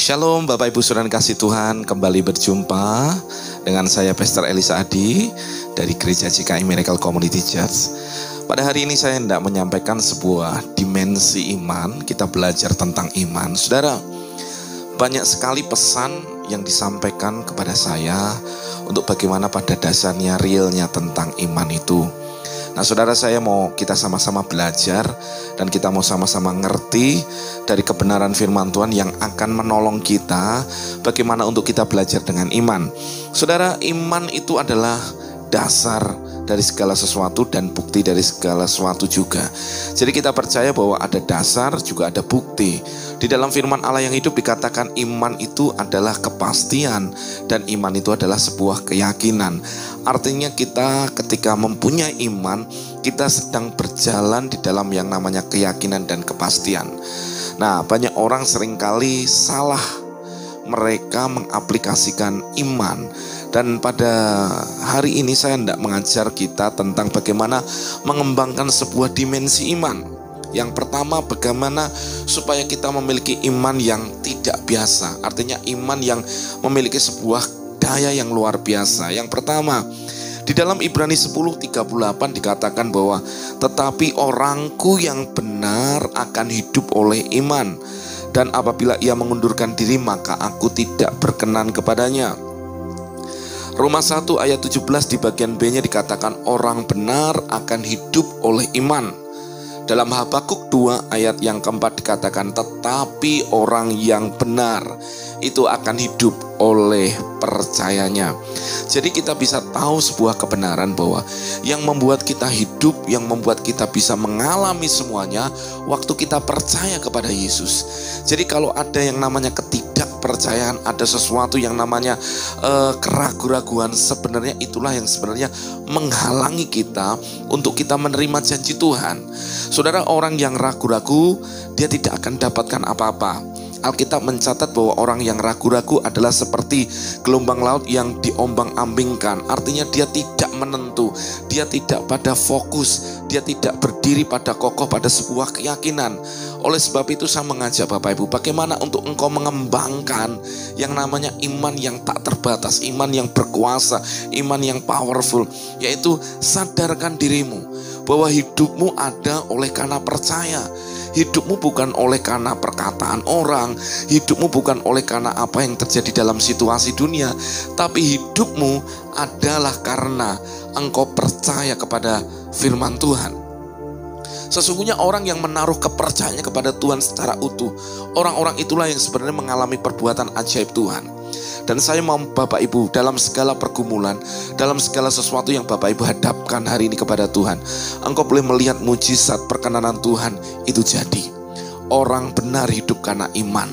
Shalom Bapak Ibu Saudara kasih Tuhan, kembali berjumpa dengan saya Pastor Elisa Adi dari Gereja GKI Miracle Community Church. Pada hari ini saya hendak menyampaikan sebuah dimensi iman. Kita belajar tentang iman. Saudara, banyak sekali pesan yang disampaikan kepada saya untuk bagaimana pada dasarnya realnya tentang iman itu. Nah saudara, saya mau kita sama-sama belajar dan kita mau sama-sama ngerti dari kebenaran firman Tuhan yang akan menolong kita bagaimana untuk kita belajar dengan iman. Saudara, iman itu adalah dasar dari segala sesuatu dan bukti dari segala sesuatu juga. Jadi kita percaya bahwa ada dasar juga ada bukti. Di dalam firman Allah yang hidup dikatakan iman itu adalah kepastian dan iman itu adalah sebuah keyakinan. Artinya kita ketika mempunyai iman, kita sedang berjalan di dalam yang namanya keyakinan dan kepastian. Nah, banyak orang seringkali salah mereka mengaplikasikan iman. Dan pada hari ini saya hendak mengajar kita tentang bagaimana mengembangkan sebuah dimensi iman. Yang pertama, bagaimana supaya kita memiliki iman yang tidak biasa. Artinya iman yang memiliki sebuah daya yang luar biasa. Yang pertama, di dalam Ibrani 10:38 dikatakan bahwa tetapi orangku yang benar akan hidup oleh iman, dan apabila ia mengundurkan diri maka aku tidak berkenan kepadanya. Roma 1 ayat 17 di bagian B-nya dikatakan orang benar akan hidup oleh iman. Dalam Habakuk 2 ayat yang keempat dikatakan tetapi orang yang benar itu akan hidup oleh percayanya. Jadi kita bisa tahu sebuah kebenaran bahwa yang membuat kita hidup, yang membuat kita bisa mengalami semuanya waktu kita percaya kepada Yesus. Jadi kalau ada yang namanya ketidakpercayaan, ada sesuatu yang namanya keraguan-raguan, sebenarnya itulah yang sebenarnya menghalangi kita untuk kita menerima janji Tuhan. Saudara, orang yang ragu-ragu dia tidak akan dapatkan apa-apa. Alkitab mencatat bahwa orang yang ragu-ragu adalah seperti gelombang laut yang diombang-ambingkan. Artinya dia tidak menentu, dia tidak pada fokus, dia tidak berdiri pada kokoh pada sebuah keyakinan. Oleh sebab itu saya mengajak Bapak Ibu bagaimana untuk engkau mengembangkan yang namanya iman yang tak terbatas, iman yang berkuasa, iman yang powerful. Yaitu sadarkan dirimu bahwa hidupmu ada oleh karena percaya. Hidupmu bukan oleh karena perkataan orang, hidupmu bukan oleh karena apa yang terjadi dalam situasi dunia, tapi hidupmu adalah karena engkau percaya kepada firman Tuhan. Sesungguhnya orang yang menaruh kepercayaannya kepada Tuhan secara utuh, orang-orang itulah yang sebenarnya mengalami perbuatan ajaib Tuhan. Dan saya mau Bapak Ibu dalam segala pergumulan, dalam segala sesuatu yang Bapak Ibu hadapkan hari ini kepada Tuhan, engkau boleh melihat mujizat perkenanan Tuhan itu jadi. Orang benar hidup karena iman.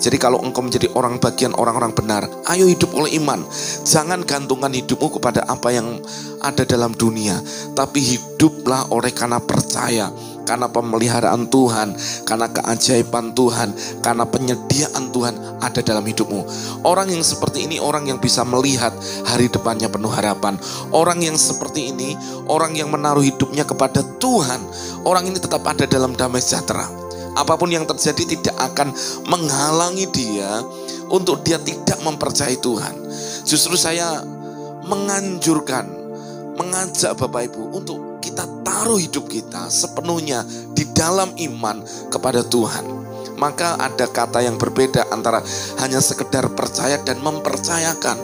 Jadi kalau engkau menjadi orang bagian orang-orang benar, ayo hidup oleh iman. Jangan gantungkan hidupmu kepada apa yang ada dalam dunia, tapi hiduplah oleh karena percaya, karena pemeliharaan Tuhan, karena keajaiban Tuhan, karena penyediaan Tuhan ada dalam hidupmu. Orang yang seperti ini orang yang bisa melihat hari depannya penuh harapan. Orang yang seperti ini orang yang menaruh hidupnya kepada Tuhan. Orang ini tetap ada dalam damai sejahtera. Apapun yang terjadi tidak akan menghalangi dia untuk dia tidak mempercayai Tuhan. Justru saya menganjurkan, mengajak Bapak Ibu untuk kita taruh hidup kita sepenuhnya di dalam iman kepada Tuhan. Maka ada kata yang berbeda antara hanya sekedar percaya dan mempercayakan.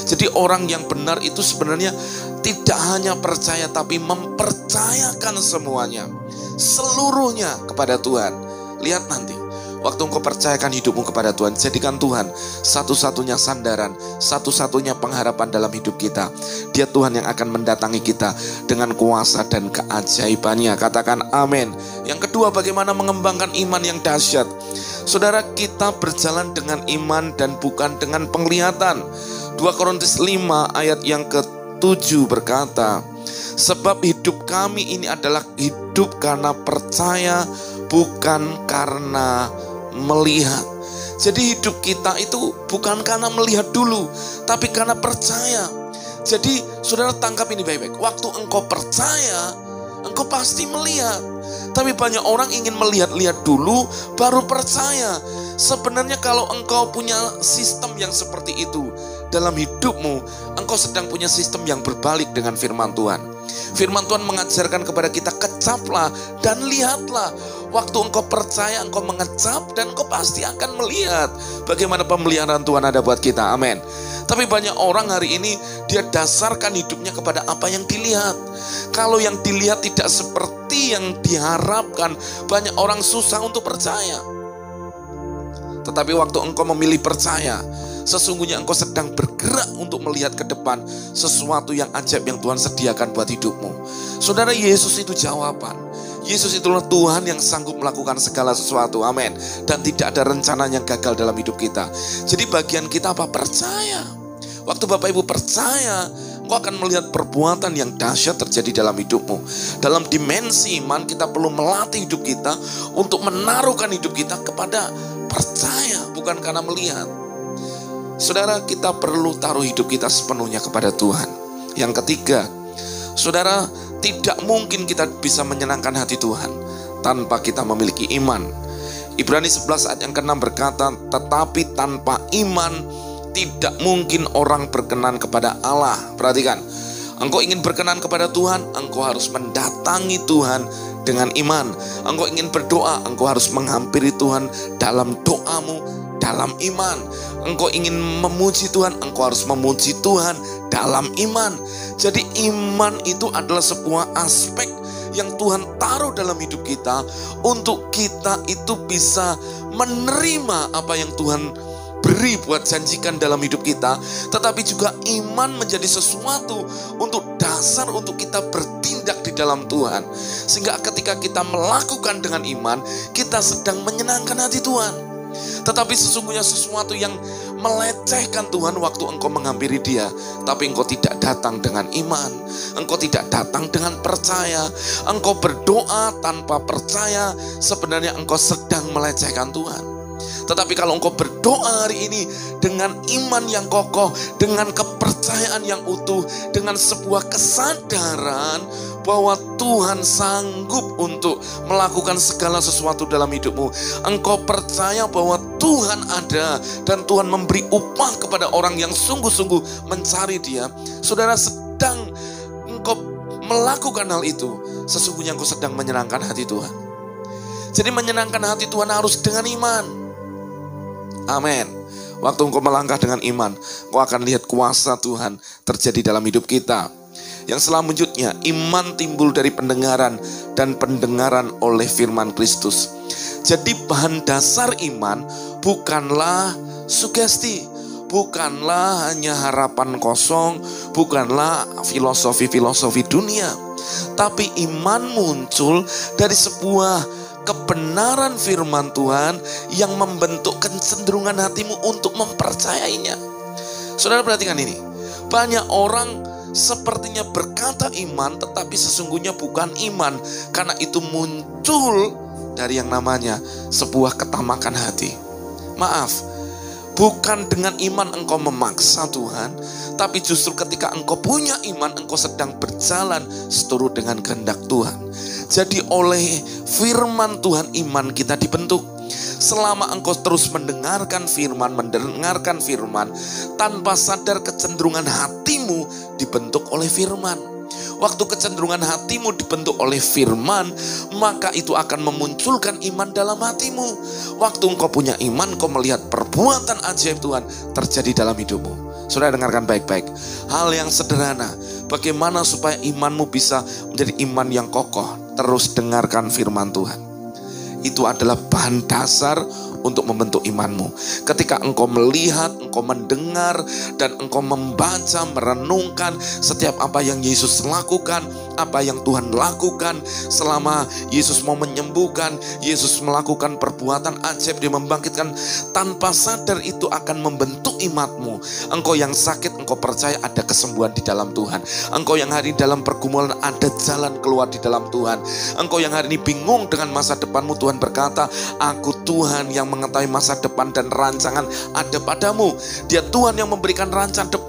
Jadi orang yang benar itu sebenarnya tidak hanya percaya tapi mempercayakan semuanya, seluruhnya kepada Tuhan. Lihat nanti, waktu engkau percayakan hidupmu kepada Tuhan, jadikan Tuhan satu-satunya sandaran, satu-satunya pengharapan dalam hidup kita. Dia Tuhan yang akan mendatangi kita dengan kuasa dan keajaibannya. Katakan amin. Yang kedua, bagaimana mengembangkan iman yang dahsyat. Saudara, kita berjalan dengan iman dan bukan dengan penglihatan. 2 Korintus 5 ayat yang ke-7 berkata, sebab hidup kami ini adalah hidup karena percaya, bukan karena melihat. Jadi hidup kita itu bukan karena melihat dulu, tapi karena percaya. Jadi saudara tangkap ini baik-baik. Waktu engkau percaya, engkau pasti melihat. Tapi banyak orang ingin melihat-lihat dulu baru percaya. Sebenarnya kalau engkau punya sistem yang seperti itu dalam hidupmu, engkau sedang punya sistem yang berbalik dengan firman Tuhan. Firman Tuhan mengajarkan kepada kita, kecaplah dan lihatlah. Waktu engkau percaya, engkau mengecap, dan engkau pasti akan melihat bagaimana pemeliharaan Tuhan ada buat kita. Amin. Tapi banyak orang hari ini, dia dasarkan hidupnya kepada apa yang dilihat. Kalau yang dilihat tidak seperti yang diharapkan, banyak orang susah untuk percaya. Tetapi waktu engkau memilih percaya, sesungguhnya engkau sedang bergerak untuk melihat ke depan sesuatu yang ajaib yang Tuhan sediakan buat hidupmu. Saudara, Yesus itu jawaban. Yesus itulah Tuhan yang sanggup melakukan segala sesuatu. Amin. Dan tidak ada rencana yang gagal dalam hidup kita. Jadi bagian kita apa? Percaya. Waktu Bapak Ibu percaya, engkau akan melihat perbuatan yang dahsyat terjadi dalam hidupmu. Dalam dimensi iman, kita perlu melatih hidup kita untuk menaruhkan hidup kita kepada percaya, bukan karena melihat. Saudara, kita perlu taruh hidup kita sepenuhnya kepada Tuhan. Yang ketiga, saudara, tidak mungkin kita bisa menyenangkan hati Tuhan tanpa kita memiliki iman. Ibrani 11 ayat yang ke-6 berkata, tetapi tanpa iman tidak mungkin orang berkenan kepada Allah. Perhatikan, engkau ingin berkenan kepada Tuhan, engkau harus mendatangi Tuhan dengan iman. Engkau ingin berdoa, engkau harus menghampiri Tuhan dalam doamu, dalam iman. Engkau ingin memuji Tuhan, engkau harus memuji Tuhan dalam iman. Jadi iman itu adalah sebuah aspek yang Tuhan taruh dalam hidup kita untuk kita itu bisa menerima apa yang Tuhan beri buat janjikan dalam hidup kita. Tetapi juga iman menjadi sesuatu untuk dasar untuk kita bertindak di dalam Tuhan. Sehingga ketika kita melakukan dengan iman, kita sedang menyenangkan hati Tuhan. Tetapi sesungguhnya sesuatu yang melecehkan Tuhan waktu engkau menghampiri Dia, tapi engkau tidak datang dengan iman, engkau tidak datang dengan percaya, engkau berdoa tanpa percaya, sebenarnya engkau sedang melecehkan Tuhan. Tetapi kalau engkau berdoa hari ini dengan iman yang kokoh, dengan kepercayaan yang utuh, dengan sebuah kesadaran bahwa Tuhan sanggup untuk melakukan segala sesuatu dalam hidupmu. Engkau percaya bahwa Tuhan ada dan Tuhan memberi upah kepada orang yang sungguh-sungguh mencari Dia. Saudara, sedang engkau melakukan hal itu, sesungguhnya engkau sedang menyenangkan hati Tuhan. Jadi menyenangkan hati Tuhan harus dengan iman. Amin. Waktu engkau melangkah dengan iman, engkau akan lihat kuasa Tuhan terjadi dalam hidup kita. Yang selanjutnya, iman timbul dari pendengaran, dan pendengaran oleh firman Kristus. Jadi bahan dasar iman bukanlah sugesti, bukanlah hanya harapan kosong, bukanlah filosofi-filosofi dunia. Tapi iman muncul dari sebuah kebenaran firman Tuhan yang membentuk kecenderungan hatimu untuk mempercayainya. Saudara, perhatikan ini. Banyak orang sepertinya berkata iman, tetapi sesungguhnya bukan iman, karena itu muncul dari yang namanya sebuah ketamakan hati. Maaf, bukan dengan iman engkau memaksa Tuhan, tapi justru ketika engkau punya iman, engkau sedang berjalan seturut dengan kehendak Tuhan. Jadi oleh firman Tuhan iman kita dibentuk. Selama engkau terus mendengarkan firman, tanpa sadar kecenderungan hatimu dibentuk oleh firman. Waktu kecenderungan hatimu dibentuk oleh firman, maka itu akan memunculkan iman dalam hatimu. Waktu engkau punya iman, engkau melihat perbuatan ajaib Tuhan terjadi dalam hidupmu. Saudara, dengarkan baik-baik. Hal yang sederhana, bagaimana supaya imanmu bisa menjadi iman yang kokoh. Terus dengarkan firman Tuhan. Itu adalah bahan dasar untuk membentuk imanmu. Ketika engkau melihat, engkau mendengar, dan engkau membaca, merenungkan setiap apa yang Yesus lakukan, apa yang Tuhan lakukan selama Yesus mau menyembuhkan, Yesus melakukan perbuatan ajaib, Dia membangkitkan, tanpa sadar itu akan membentuk imanmu. Engkau yang sakit, engkau percaya ada kesembuhan di dalam Tuhan. Engkau yang hari ini dalam pergumulan, ada jalan keluar di dalam Tuhan. Engkau yang hari ini bingung dengan masa depanmu, Tuhan berkata, aku Tuhan yang mengetahui masa depan dan rancangan ada padamu. Dia Tuhan yang memberikan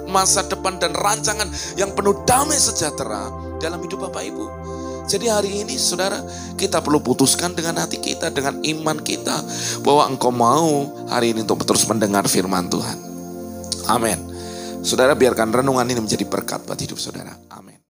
masa depan dan rancangan yang penuh damai sejahtera dalam hidup Bapak Ibu. Jadi hari ini saudara, kita perlu putuskan dengan hati kita, dengan iman kita, bahwa engkau mau hari ini untuk terus mendengar firman Tuhan. Amin. Saudara, biarkan renungan ini menjadi berkat buat hidup saudara. Amin.